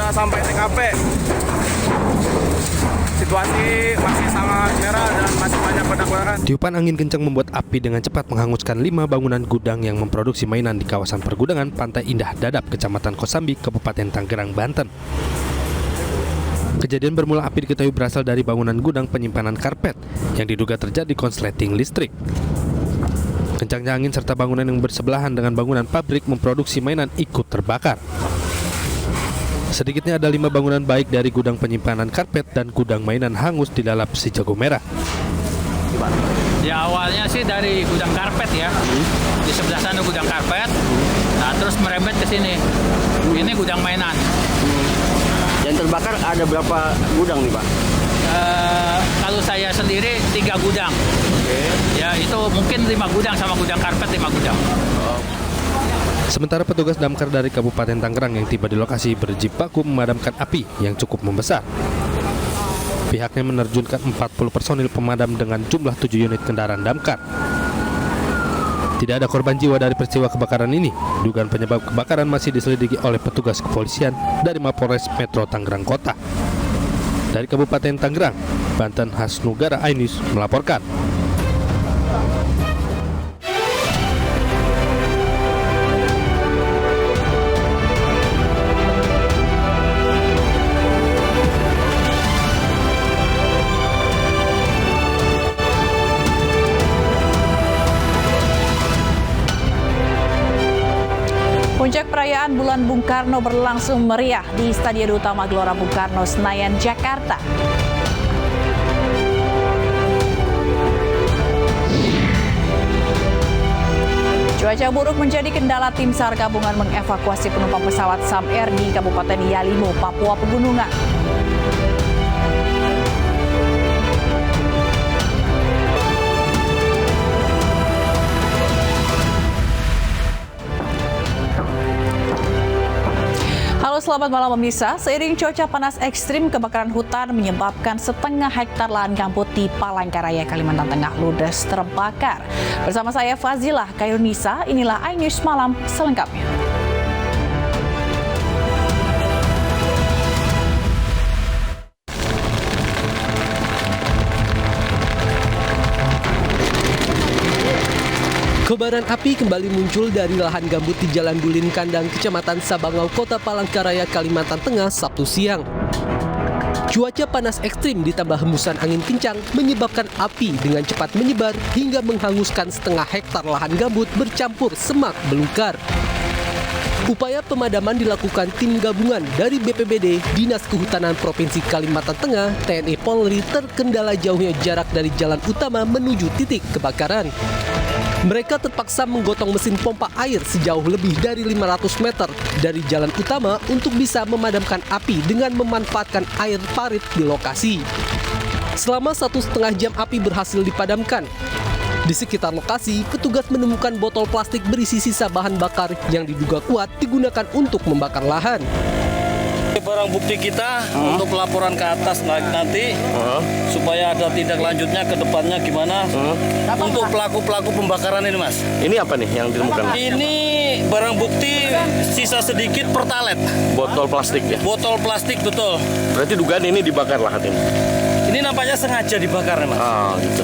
sudah sampai TKP. Situasi masih sangat merah dan masih banyak kebakaran. Tiupan angin kencang membuat api dengan cepat menghanguskan 5 bangunan gudang yang memproduksi mainan di kawasan pergudangan Pantai Indah Dadap, Kecamatan Kosambi, Kabupaten Tangerang, Banten. Kejadian bermula api diketahui berasal dari bangunan gudang penyimpanan karpet yang diduga terjadi konsleting listrik. Kencangnya angin serta bangunan yang bersebelahan dengan bangunan pabrik memproduksi mainan ikut terbakar. Sedikitnya ada 5 bangunan baik dari gudang penyimpanan karpet dan gudang mainan hangus dilalap si jago merah. Ya awalnya sih dari gudang karpet ya. Di sebelah sana gudang karpet. Nah terus merembet ke sini. Ini gudang mainan. Yang terbakar ada berapa gudang nih, Pak? Kalau saya sendiri 3 gudang. Ya itu mungkin 5 gudang sama gudang karpet 5 gudang. Sementara petugas damkar dari Kabupaten Tangerang yang tiba di lokasi berjibaku memadamkan api yang cukup membesar. Pihaknya menerjunkan 40 personil pemadam dengan jumlah 7 unit kendaraan damkar. Tidak ada korban jiwa dari peristiwa kebakaran ini. Dugaan penyebab kebakaran masih diselidiki oleh petugas kepolisian dari Mapolres Metro Tangerang Kota. Dari Kabupaten Tangerang, Banten, Hasnugara Ainus melaporkan. Puncak perayaan Bulan Bung Karno berlangsung meriah di Stadion Utama Gelora Bung Karno, Senayan, Jakarta. Cuaca buruk menjadi kendala tim SAR gabungan mengevakuasi penumpang pesawat Sam Air di Kabupaten Yalimo, Papua Pegunungan. Halo, selamat malam pemirsa. Seiring cuaca panas ekstrim, kebakaran hutan menyebabkan setengah hektar lahan gambut di Palangkaraya, Kalimantan Tengah ludes terbakar. Bersama saya Fazilah Kairunisa, inilah iNews Malam selengkapnya. Kobaran api kembali muncul dari lahan gambut di Jalan Gulin Kandang, Kecamatan Sabangau, Kota Palangkaraya, Kalimantan Tengah, Sabtu siang. Cuaca panas ekstrim ditambah hembusan angin kencang menyebabkan api dengan cepat menyebar hingga menghanguskan setengah hektar lahan gambut bercampur semak belukar. Upaya pemadaman dilakukan tim gabungan dari BPBD, Dinas Kehutanan Provinsi Kalimantan Tengah, TNI Polri terkendala jauhnya jarak dari jalan utama menuju titik kebakaran. Mereka terpaksa menggotong mesin pompa air sejauh lebih dari 500 meter dari jalan utama untuk bisa memadamkan api dengan memanfaatkan air parit di lokasi. Selama 1,5 jam api berhasil dipadamkan. Di sekitar lokasi, petugas menemukan botol plastik berisi sisa bahan bakar yang diduga kuat digunakan untuk membakar lahan. Barang bukti kita untuk laporan ke atas nanti supaya ada tindak lanjutnya ke depannya gimana untuk pelaku-pelaku pembakaran ini, Mas. Ini apa nih yang ditemukan? Ini barang bukti sisa sedikit pertalet. Botol plastik ya? Botol plastik, betul. Berarti dugaan ini dibakar lahan ini? Ini nampaknya sengaja dibakar, Mas. Gitu.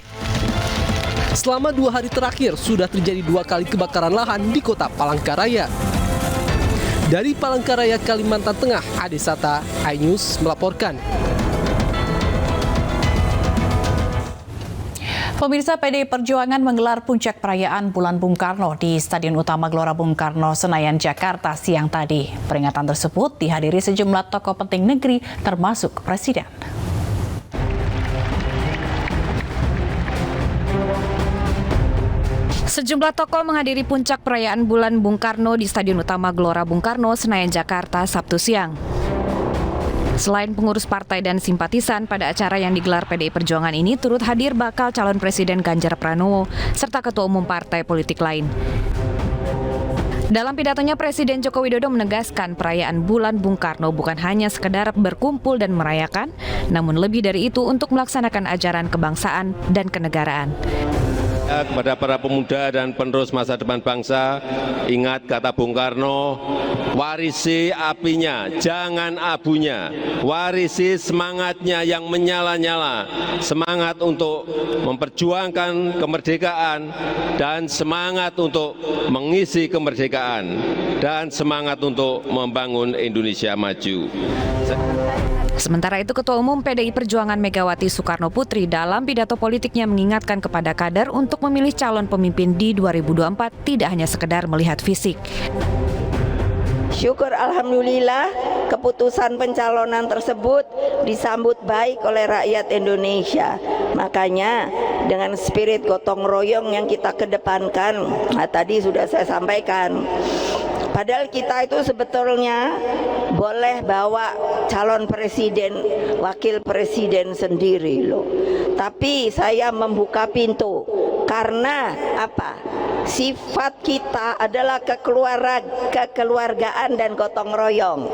Selama 2 hari terakhir sudah terjadi 2 kali kebakaran lahan di Kota Palangkaraya. Dari Palangkaraya, Kalimantan Tengah, Adesata, iNews melaporkan. Pemirsa, PDI Perjuangan menggelar puncak perayaan Bulan Bung Karno di Stadion Utama Gelora Bung Karno, Senayan, Jakarta siang tadi. Peringatan tersebut dihadiri sejumlah tokoh penting negeri termasuk Presiden. Sejumlah tokoh menghadiri puncak perayaan Bulan Bung Karno di Stadion Utama Gelora Bung Karno, Senayan, Jakarta, Sabtu siang. Selain pengurus partai dan simpatisan, pada acara yang digelar PDI Perjuangan ini turut hadir bakal calon Presiden Ganjar Pranowo serta ketua umum partai politik lain. Dalam pidatonya, Presiden Joko Widodo menegaskan perayaan Bulan Bung Karno bukan hanya sekedar berkumpul dan merayakan, namun lebih dari itu untuk melaksanakan ajaran kebangsaan dan kenegaraan. Kepada para pemuda dan penerus masa depan bangsa, ingat kata Bung Karno, warisi apinya, jangan abunya, warisi semangatnya yang menyala-nyala, semangat untuk memperjuangkan kemerdekaan dan semangat untuk mengisi kemerdekaan dan semangat untuk membangun Indonesia maju. Sementara itu, Ketua Umum PDI Perjuangan Megawati Soekarno Putri dalam pidato politiknya mengingatkan kepada kader untuk memilih calon pemimpin di 2024 tidak hanya sekedar melihat fisik. Syukur alhamdulillah keputusan pencalonan tersebut disambut baik oleh rakyat Indonesia. Makanya dengan spirit gotong royong yang kita kedepankan, tadi sudah saya sampaikan. Padahal kita itu sebetulnya boleh bawa calon presiden, wakil presiden sendiri loh. Tapi saya membuka pintu karena apa? Sifat kita adalah kekeluargaan dan gotong royong.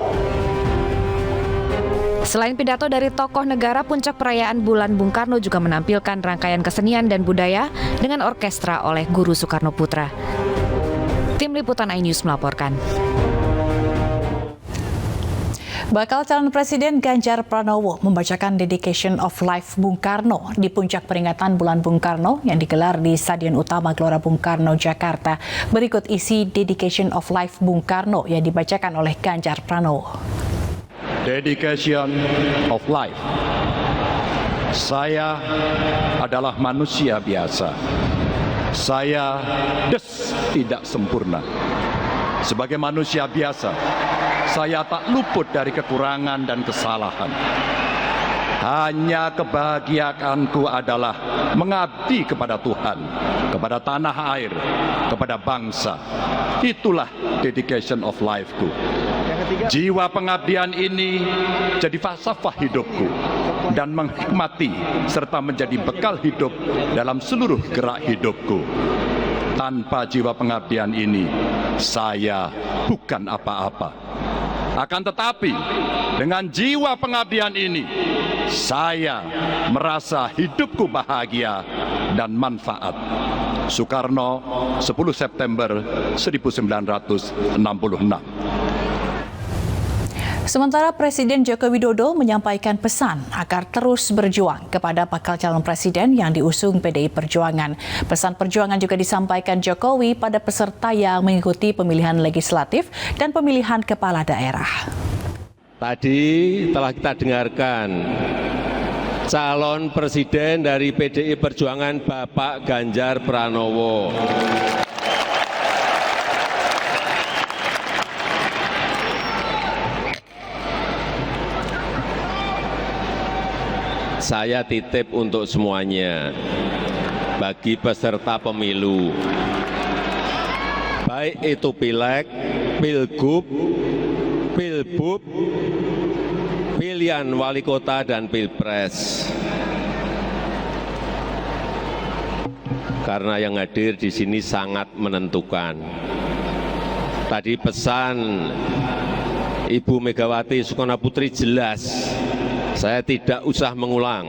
Selain pidato dari tokoh negara, puncak perayaan Bulan Bung Karno juga menampilkan rangkaian kesenian dan budaya dengan orkestra oleh Guru Soekarno Putra. Tim Liputan iNews melaporkan. Bakal calon Presiden Ganjar Pranowo membacakan Dedication of Life Bung Karno di puncak peringatan Bulan Bung Karno yang digelar di Stadion Utama Gelora Bung Karno, Jakarta. Berikut isi Dedication of Life Bung Karno yang dibacakan oleh Ganjar Pranowo. Dedication of Life. Saya adalah manusia biasa. Saya tidak sempurna. Sebagai manusia biasa, saya tak luput dari kekurangan dan kesalahan. Hanya kebahagiaanku adalah mengabdi kepada Tuhan, kepada tanah air, kepada bangsa. Itulah dedication of life-ku. Jiwa pengabdian ini jadi falsafah hidupku dan menghikmati serta menjadi bekal hidup dalam seluruh gerak hidupku. Tanpa jiwa pengabdian ini, saya bukan apa-apa. Akan tetapi, dengan jiwa pengabdian ini, saya merasa hidupku bahagia dan manfaat. Soekarno, 10 September 1966. Sementara Presiden Joko Widodo menyampaikan pesan agar terus berjuang kepada bakal calon presiden yang diusung PDI Perjuangan. Pesan perjuangan juga disampaikan Jokowi pada peserta yang mengikuti pemilihan legislatif dan pemilihan kepala daerah. Tadi telah kita dengarkan calon presiden dari PDI Perjuangan Bapak Ganjar Pranowo. Saya titip untuk semuanya, bagi peserta pemilu, baik itu pileg, pilgub, pilbub, pilihan wali kota dan pilpres. Karena yang hadir di sini sangat menentukan. Tadi pesan Ibu Megawati Soekarno Putri jelas. Saya tidak usah mengulang.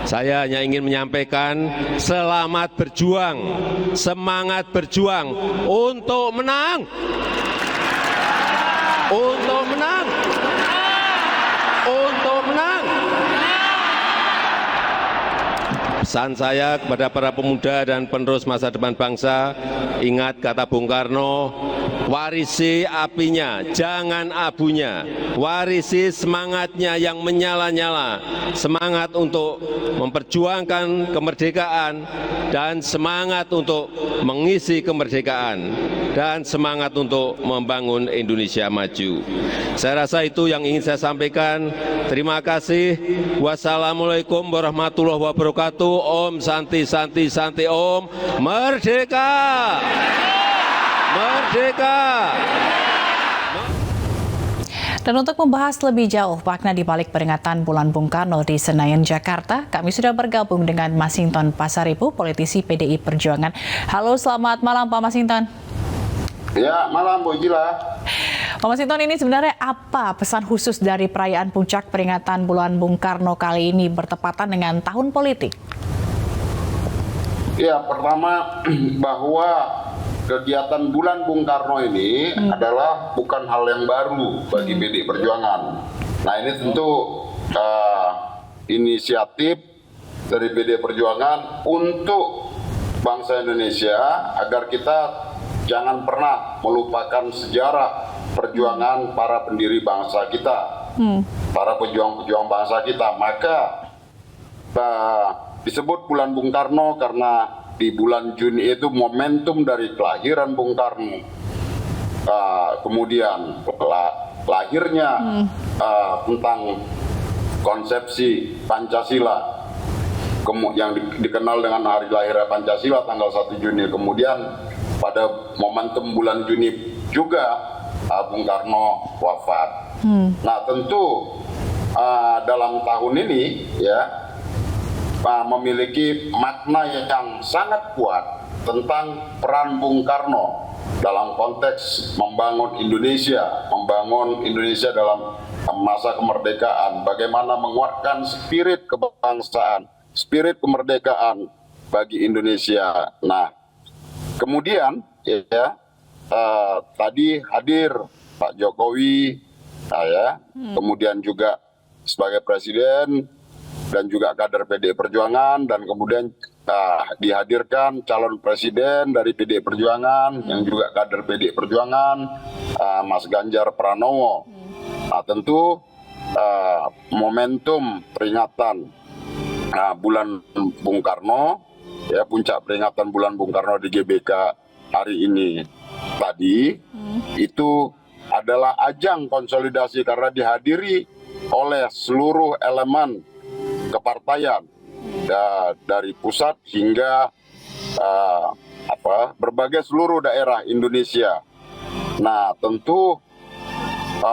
Saya hanya ingin menyampaikan selamat berjuang, semangat berjuang untuk menang. Untuk menang. Untuk menang. Pesan saya kepada para pemuda dan penerus masa depan bangsa, ingat kata Bung Karno, warisi apinya, jangan abunya, warisi semangatnya yang menyala-nyala, semangat untuk memperjuangkan kemerdekaan dan semangat untuk mengisi kemerdekaan dan semangat untuk membangun Indonesia maju. Saya rasa itu yang ingin saya sampaikan. Terima kasih. Wassalamualaikum warahmatullahi wabarakatuh. Om Santi Santi Santi Om. Merdeka! Merdeka! Dan untuk membahas lebih jauh makna di balik peringatan Bulan Bung Karno di Senayan, Jakarta, kami sudah bergabung dengan Masinton Pasaribu, politisi PDI Perjuangan. Halo, selamat malam Pak Masinton. Ya, malam Bu Jila. Pak Masinton, ini sebenarnya apa pesan khusus dari perayaan puncak peringatan Bulan Bung Karno kali ini bertepatan dengan tahun politik? Ya, pertama bahwa kegiatan Bulan Bung Karno ini adalah bukan hal yang baru bagi PDI Perjuangan. Nah, ini tentu inisiatif dari PDI Perjuangan untuk bangsa Indonesia agar kita jangan pernah melupakan sejarah perjuangan para pendiri bangsa kita, para pejuang-pejuang bangsa kita. Maka disebut Bulan Bung Karno karena di bulan Juni itu momentum dari kelahiran Bung Karno, kemudian lahirnya tentang konsepsi Pancasila yang dikenal dengan hari lahir Pancasila tanggal 1 Juni. Kemudian pada momentum bulan Juni juga Bung Karno wafat. Nah, tentu dalam tahun ini ya memiliki makna yang sangat kuat tentang peran Bung Karno dalam konteks membangun Indonesia dalam masa kemerdekaan, bagaimana menguatkan spirit kebangsaan, spirit kemerdekaan bagi Indonesia. Nah, kemudian ya tadi hadir Pak Jokowi, kemudian juga sebagai presiden dan juga kader PDI Perjuangan, dan kemudian dihadirkan calon presiden dari PDI Perjuangan yang juga kader PDI Perjuangan, Mas Ganjar Pranowo. Nah, tentu momentum peringatan Bulan Bung Karno, ya puncak peringatan Bulan Bung Karno di GBK hari ini tadi itu adalah ajang konsolidasi karena dihadiri oleh seluruh elemen kepartaian dari pusat hingga berbagai seluruh daerah Indonesia. Nah, tentu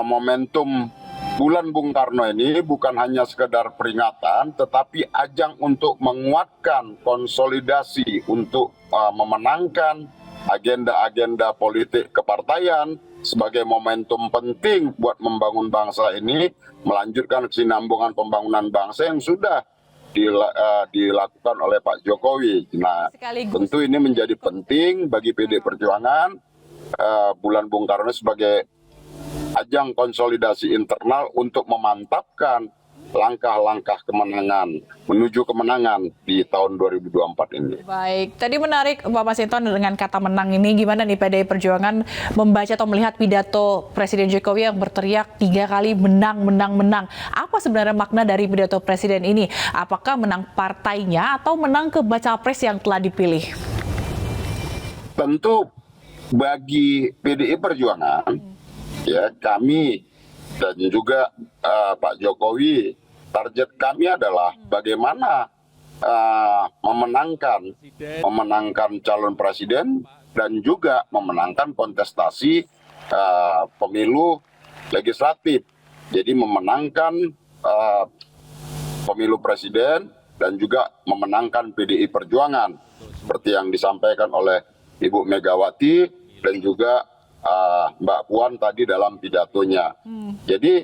momentum Bulan Bung Karno ini bukan hanya sekedar peringatan, tetapi ajang untuk menguatkan konsolidasi untuk memenangkan agenda-agenda politik kepartaian sebagai momentum penting buat membangun bangsa ini, melanjutkan kesinambungan pembangunan bangsa yang sudah dilakukan oleh Pak Jokowi. Nah, tentu ini menjadi penting bagi PDI Perjuangan, Bulan Bung Karno sebagai ajang konsolidasi internal untuk memantapkan langkah-langkah kemenangan, menuju kemenangan di tahun 2024 ini. Baik, tadi menarik Pak Masinton dengan kata menang ini, gimana nih PDI Perjuangan membaca atau melihat pidato Presiden Jokowi yang berteriak 3 kali menang, menang, menang. Apa sebenarnya makna dari pidato Presiden ini? Apakah menang partainya atau menang ke baca pres yang telah dipilih? Tentu bagi PDI Perjuangan, ya kami dan juga Pak Jokowi, target kami adalah bagaimana memenangkan calon presiden dan juga memenangkan kontestasi pemilu legislatif. Jadi memenangkan pemilu presiden dan juga memenangkan PDI Perjuangan seperti yang disampaikan oleh Ibu Megawati dan juga Mbak Puan tadi dalam pidatonya. Jadi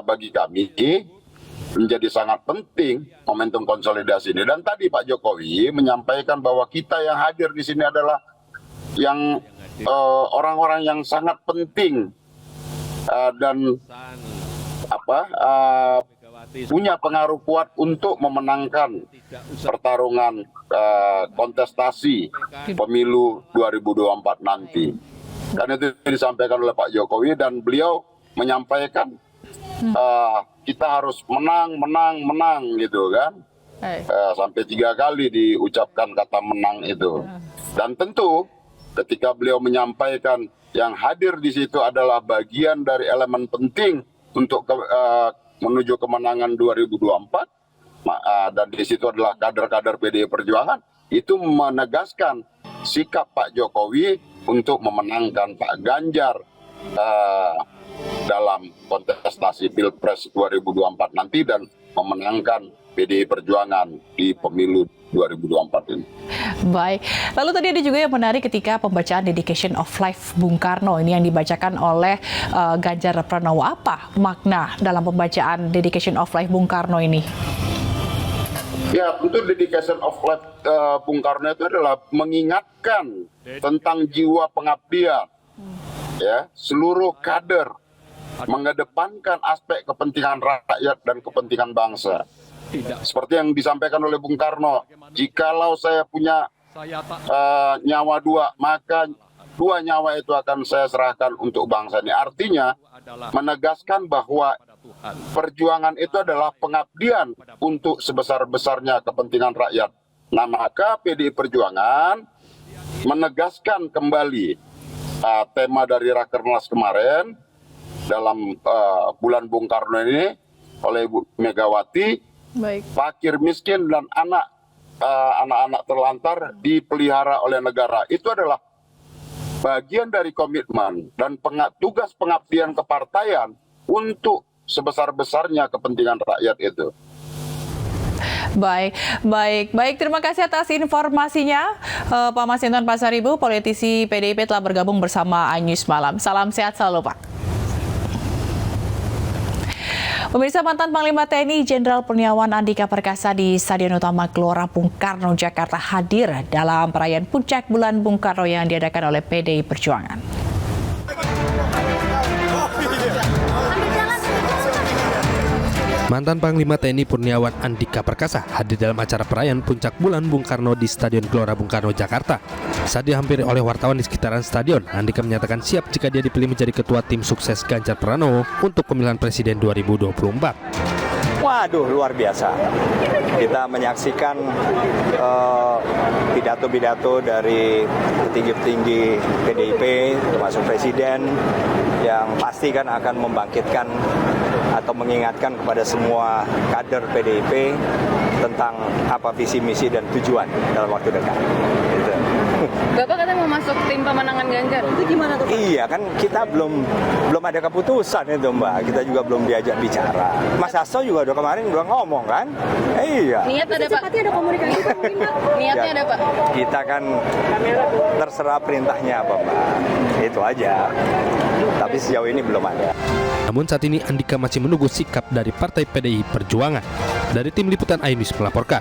bagi kami menjadi sangat penting momentum konsolidasi ini. Dan tadi Pak Jokowi menyampaikan bahwa kita yang hadir di sini adalah yang orang-orang yang sangat penting dan punya pengaruh kuat untuk memenangkan pertarungan kontestasi pemilu 2024 nanti. Karena itu disampaikan oleh Pak Jokowi dan beliau menyampaikan kita harus menang gitu kan. Sampai 3 kali diucapkan kata menang itu. Dan tentu ketika beliau menyampaikan yang hadir di situ adalah bagian dari elemen penting untuk menuju kemenangan 2024 dan di situ adalah kader-kader PDI Perjuangan, itu menegaskan sikap Pak Jokowi untuk memenangkan Pak Ganjar dalam kontestasi Pilpres 2024 nanti dan memenangkan PDI Perjuangan di pemilu 2024 ini. Baik, lalu tadi ada juga yang menarik ketika pembacaan Dedication of Life Bung Karno ini yang dibacakan oleh Ganjar Pranowo. Apa makna dalam pembacaan Dedication of Life Bung Karno ini? Ya, tentu dedication of life Bung Karno itu adalah mengingatkan tentang jiwa pengabdian. Ya, seluruh kader mengedepankan aspek kepentingan rakyat dan kepentingan bangsa. Seperti yang disampaikan oleh Bung Karno, jikalau saya punya nyawa dua, maka 2 nyawa itu akan saya serahkan untuk bangsa ini. Artinya menegaskan bahwa perjuangan itu adalah pengabdian untuk sebesar-besarnya kepentingan rakyat. Nah, maka PDI Perjuangan menegaskan kembali tema dari Rakernas kemarin dalam bulan Bung Karno ini oleh Ibu Megawati. Baik. Fakir miskin dan anak-anak terlantar dipelihara oleh negara. Itu adalah bagian dari komitmen dan tugas pengabdian kepartaian untuk sebesar-besarnya kepentingan rakyat itu. Baik. Terima kasih atas informasinya, Pak Masinton Pasaribu, politisi PDIP telah bergabung bersama iNews Malam. Salam sehat selalu, Pak. Pemirsa, mantan Panglima TNI Jenderal Purniawan Andika Perkasa di Stadion Utama Gelora Bung Karno, Jakarta hadir dalam perayaan Puncak Bulan Bung Karno yang diadakan oleh PDI Perjuangan. Mantan Panglima TNI Purniawan Andika Perkasa hadir dalam acara perayaan Puncak Bulan Bung Karno di Stadion Gelora Bung Karno, Jakarta. Saat dihampiri oleh wartawan di sekitaran stadion, Andika menyatakan siap jika dia dipilih menjadi ketua tim sukses Ganjar Pranowo untuk pemilihan presiden 2024. Waduh, luar biasa. Kita menyaksikan pidato-pidato dari petinggi-petinggi PDIP, termasuk presiden, yang pasti kan akan membangkitkan atau mengingatkan kepada semua kader PDIP tentang apa visi, misi, dan tujuan dalam waktu dekat. Gitu. Bapak katanya mau masuk tim pemenangan Ganjar, itu gimana tuh? Iya kan, kita belum ada keputusan itu Mbak, kita juga belum diajak bicara. Mas Hasto juga kemarin udah ngomong kan? Iya. Niat ada Pak? Ada komunikasi Pak mungkin Pak? Niatnya ada Pak? Kita kan terserah perintahnya apa Mbak, itu aja. Tapi sejauh ini belum ada. Namun saat ini Andika masih menunggu sikap dari Partai PDI Perjuangan. Dari tim liputan iNews melaporkan.